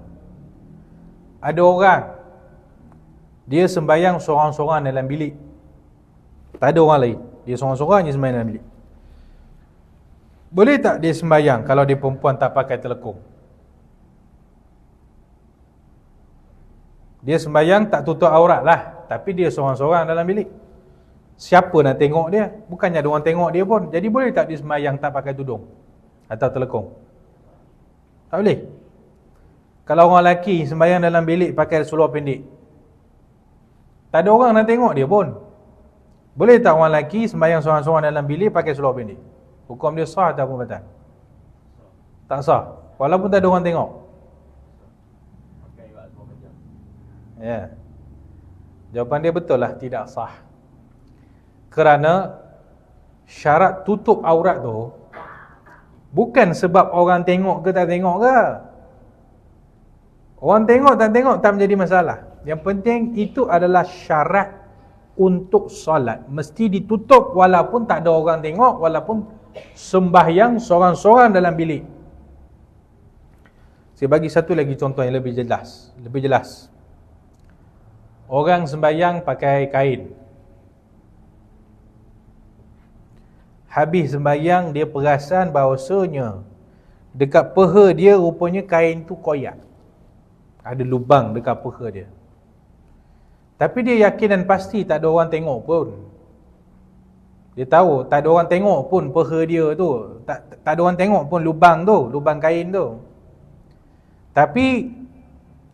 Ada orang dia sembahyang seorang-seorang dalam bilik, tak ada orang lain, dia seorang-seorang je sembahyang dalam bilik. Boleh tak dia sembahyang kalau dia perempuan tak pakai telekung? Dia sembahyang tak tutup aurat lah, tapi dia seorang-seorang dalam bilik. Siapa nak tengok dia? Bukannya ada orang tengok dia pun. Jadi boleh tak dia sembahyang tak pakai tudung atau telekung? Tak boleh. Kalau orang lelaki sembahyang dalam bilik pakai seluar pendek, tak ada orang nak tengok dia pun. Boleh tak orang lelaki sembahyang seorang-seorang dalam bilik pakai seluar pendek? Hukum dia sah ataupun batal? Tak sah, walaupun tak ada orang tengok. Ya. Jawapan dia betul lah, tidak sah. Kerana syarat tutup aurat tu bukan sebab orang tengok ke tak tengok ke. Orang tengok tak tengok tak menjadi masalah. Yang penting itu adalah syarat untuk solat. Mesti ditutup walaupun tak ada orang tengok, walaupun sembahyang seorang-seorang dalam bilik. Saya bagi satu lagi contoh yang lebih jelas. Orang sembahyang pakai kain. Habis sembahyang dia perasan bahawasanya dekat peha dia rupanya kain tu koyak. Ada lubang dekat peha dia. Tapi dia yakin dan pasti tak ada orang tengok pun. Dia tahu tak ada orang tengok pun peha dia tu. Tak ada orang tengok pun lubang tu, lubang kain tu. Tapi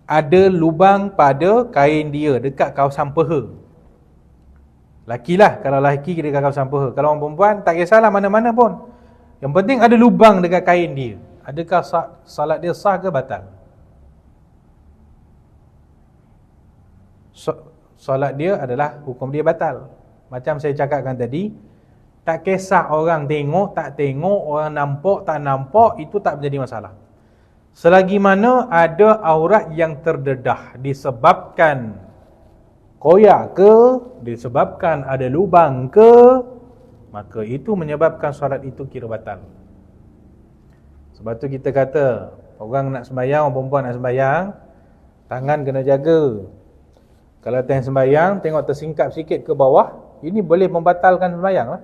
ada lubang pada kain dia dekat kawasan peha. Lakilah, kalau lelaki dekat kawasan peha. Kalau orang perempuan tak kisahlah mana-mana pun. Yang penting ada lubang dekat kain dia. Adakah salat dia sah ke batal? Solat dia adalah hukum dia batal. Macam saya cakapkan tadi, tak kisah orang tengok tak tengok, orang nampak tak nampak, itu tak menjadi masalah. Selagi mana ada aurat yang terdedah disebabkan koyak ke, disebabkan ada lubang ke, maka itu menyebabkan solat itu kira batal. Sebab tu kita kata orang nak sembahyang, orang perempuan nak sembahyang, tangan kena jaga. Kalau tengah sembahyang tengok tersingkap sikit ke bawah, ini boleh membatalkan sembahyang lah.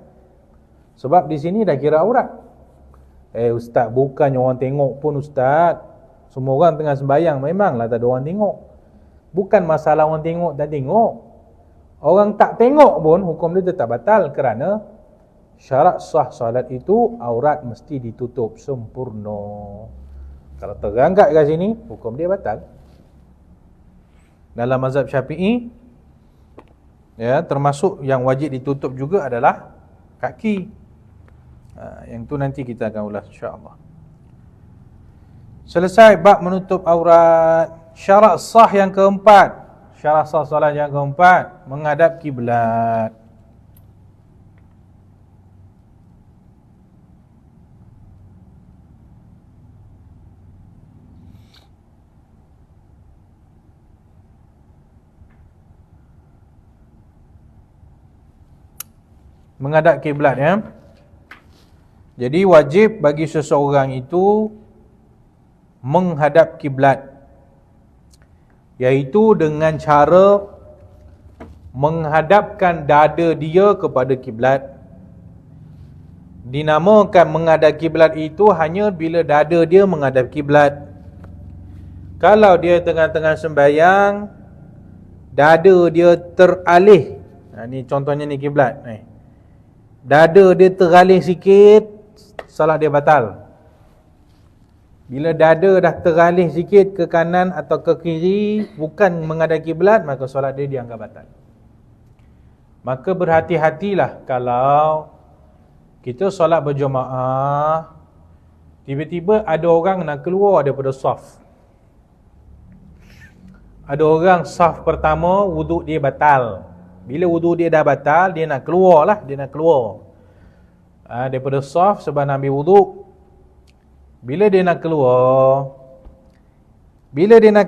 Sebab di sini dah kira aurat. Ustaz, bukannya orang tengok pun Ustaz. Semua orang tengah sembahyang, memanglah tak ada orang tengok. Bukan masalah orang tengok tak tengok. Orang tak tengok pun hukum dia tetap batal. Kerana syarat sah salat itu aurat mesti ditutup sempurna. Kalau terangkat kat sini, hukum dia batal. Dalam mazhab Syafi'i, ya, termasuk yang wajib ditutup juga adalah kaki. Yang tu nanti kita akan ulas insya-Allah. Selesai bab menutup aurat. Syarat sah yang keempat, syarat sah solat yang keempat, menghadap kiblat. Menghadap kiblat, ya. Jadi wajib bagi seseorang itu menghadap kiblat, iaitu dengan cara menghadapkan dada dia kepada kiblat. Dinamakan menghadap kiblat itu hanya bila dada dia menghadap kiblat. Kalau dia tengah-tengah sembahyang, dada dia teralih, ni contohnya ni kiblat ni, dada dia teralih sikit, solat dia batal. Bila dada dah teralih sikit ke kanan atau ke kiri, bukan menghadap kiblat, maka solat dia dianggap batal. Maka berhati-hatilah kalau kita solat berjemaah, tiba-tiba ada orang nak keluar daripada saf. Ada orang saf pertama, wuduk dia batal. Bila wuduk dia dah batal, dia nak keluar lah, dia nak keluar daripada saf sebab nak ambil wuduk. Bila dia nak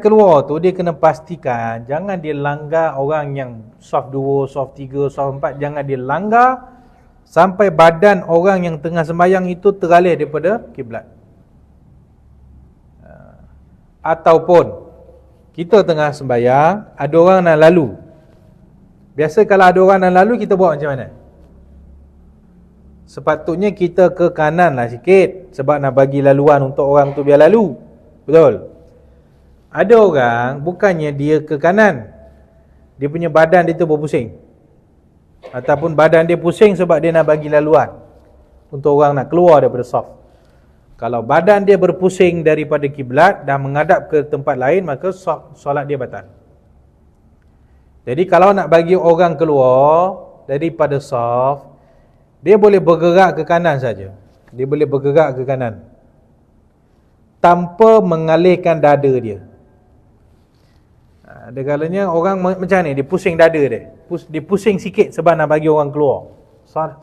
keluar tu, dia kena pastikan jangan dia langgar orang yang saf 2, saf 3, saf 4. Jangan dia langgar sampai badan orang yang tengah sembahyang itu teralih daripada kiblat. Ataupun kita tengah sembahyang, ada orang nak lalu. Biasa kalau ada orang nak lalu, kita buat macam mana? Sepatutnya kita ke kanan lah sikit, sebab nak bagi laluan untuk orang tu biar lalu. Betul? Ada orang, bukannya dia ke kanan, dia punya badan dia tu berpusing, ataupun badan dia pusing sebab dia nak bagi laluan untuk orang nak keluar daripada saf. Kalau badan dia berpusing daripada kiblat dan menghadap ke tempat lain, maka solat dia batal. Jadi kalau nak bagi orang keluar daripada saf, dia boleh bergerak ke kanan saja. Dia boleh bergerak ke kanan tanpa mengalihkan dada dia. Ada kalanya orang macam ni, dia pusing dada dia. Dia pusing sikit sebab nak bagi orang keluar.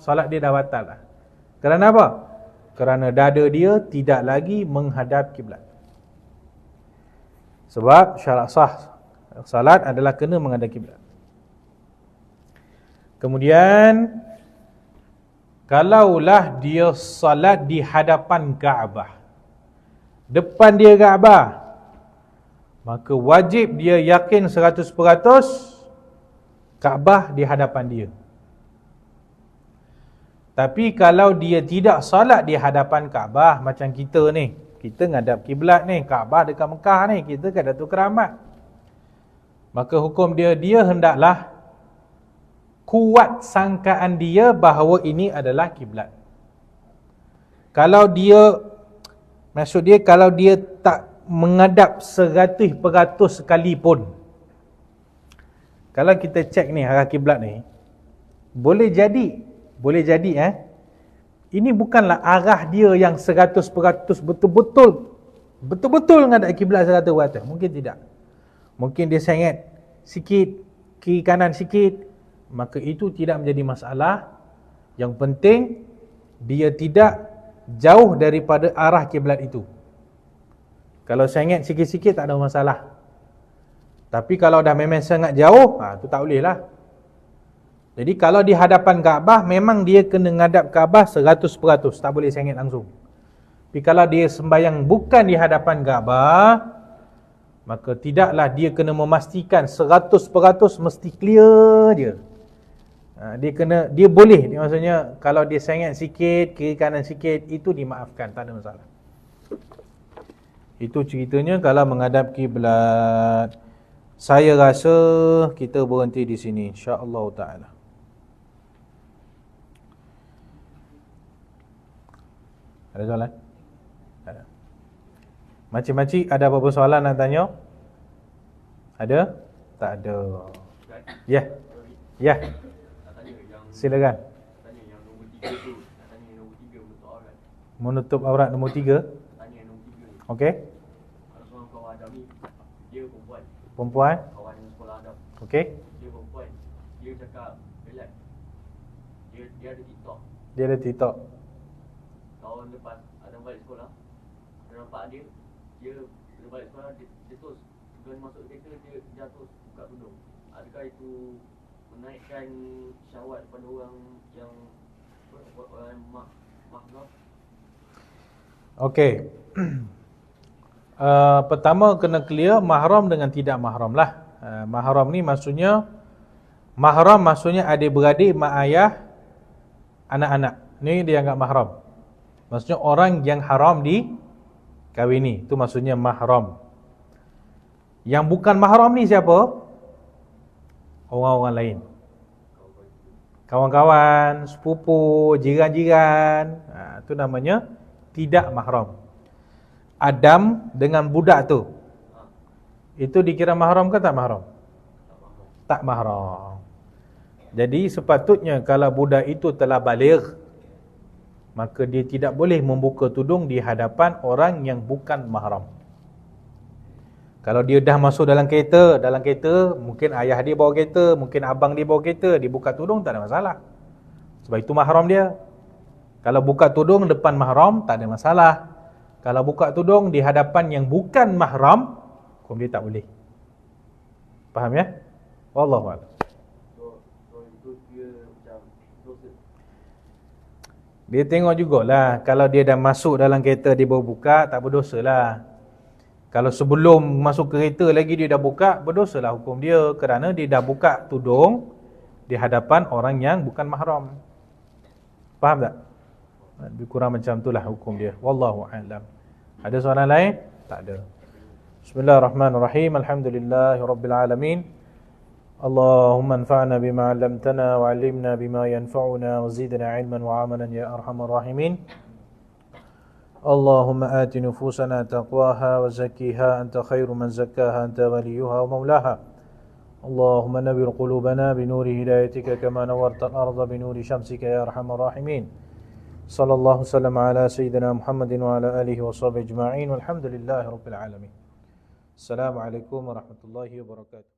Solat dia dah batal lah. Kerana apa? Kerana dada dia tidak lagi menghadap kiblat. Sebab syarat sah salat adalah kena menghadap kiblat. Kemudian, kalaulah dia salat di hadapan Kaabah, depan dia Kaabah, maka wajib dia yakin 100% Kaabah di hadapan dia. Tapi kalau dia tidak salat di hadapan Kaabah, macam kita ni, kita ngadap kiblat ni, Kaabah dekat Mekah ni, kita kat Datuk Keramat, maka hukum dia hendaklah kuat sangkaan dia bahawa ini adalah kiblat. Kalau dia, maksud dia, kalau dia tak menghadap 100% sekalipun, kalau kita cek ni arah kiblat ni, boleh jadi ini bukanlah arah dia yang 100% betul-betul menghadap kiblat 100%. Mungkin tidak. Mungkin dia sengit sikit, kiri kanan sikit, maka itu tidak menjadi masalah. Yang penting dia tidak jauh daripada arah kiblat itu. Kalau sengit sikit-sikit tak ada masalah. Tapi kalau dah memang sangat jauh, tu tak boleh lah. Jadi kalau di hadapan Kaabah, memang dia kena ngadap Kaabah 100%, tak boleh sengit langsung. Tapi kalau dia sembahyang bukan di hadapan Kaabah, maka tidaklah dia kena memastikan 100% mesti clear je. Dia boleh, maksudnya kalau dia sengit sikit, kiri kanan sikit, itu dimaafkan, tak ada masalah. Itu ceritanya kalau menghadap kiblat. Saya rasa kita berhenti di sini, insya-Allah taala. Ada soalan? Ada. Makcik-makcik ada apa-apa soalan nak tanya? Ada? Tak ada. Ya. Ya. Silakan. Tanya yang nombor 3 tu, nak tanya yang nombor 3 menutup aurat. Menutup aurat nombor 3. Tanya yang nombor 3 ni. Okey. Ada seorang kawan Adam ni, dia perempuan. Perempuan. Kawan yang sekolah Adam. Okey. Dia perempuan. Dia cakap, relax. Dia ada TikTok. Dia ada TikTok. Tahun lepas Adam balik sekolah, dia nampak dia balik sekolah, dia terus sebelum masuk kereta, dia jatuh buka tudung. Adakah itu menaikkan syahwat pada orang yang mahram? Okey. Pertama kena clear mahram dengan tidak mahram lah. Mahram ni maksudnya, mahram maksudnya adik-beradik, mak ayah, anak-anak. Ni dia anggap mahram. Maksudnya orang yang haram dikahwini, itu maksudnya mahram. Yang bukan mahram ni siapa? orang-orang lain. Kawan-kawan, sepupu, jiran-jiran, itu namanya tidak mahram. Adam dengan budak tu, itu dikira mahram ke tak mahram? Tak mahram. Jadi sepatutnya kalau budak itu telah baligh, maka dia tidak boleh membuka tudung di hadapan orang yang bukan mahram. Kalau dia dah masuk dalam kereta mungkin ayah dia bawa kereta, mungkin abang dia bawa kereta, dia buka tudung tak ada masalah. Sebab itu mahram dia. Kalau buka tudung depan mahram tak ada masalah. Kalau buka tudung di hadapan yang bukan mahram, hukum dia tak boleh. Faham ya? Wallahu a'lam. So itu dia macam dosa. Dia tengok jugalah, kalau dia dah masuk dalam kereta dia baru buka, tak berdosa lah. Kalau sebelum masuk kereta lagi dia dah buka, berdosa lah hukum dia, kerana dia dah buka tudung di hadapan orang yang bukan mahram. Faham tak? Lebih kurang macam itulah hukum dia. Wallahu a'lam. Ada soalan lain? Tak ada. Bismillahirrahmanirrahim. Alhamdulillahirabbil alamin. Allahumma anfa'na bima 'allamtana wa 'allimna bima yanfa'una wa zidna 'ilman wa 'amalan ya arhamar rahimin. Allahumma ati nufusana taqwaha wa zakkiha anta khairu man zakkaha anta waliyuha wa maulaha. Allahumma nawwir qulubana bi nuri hidayatika kama nawwarta al-ardha bi nuri shamsika ya arhamar rahimin. Sallallahu sallam ala sayyidina Muhammadin wa ala alihi wa sahbihi ajma'in walhamdulillahi rabbil alamin. Assalamualaikum warahmatullahi wabarakatuh.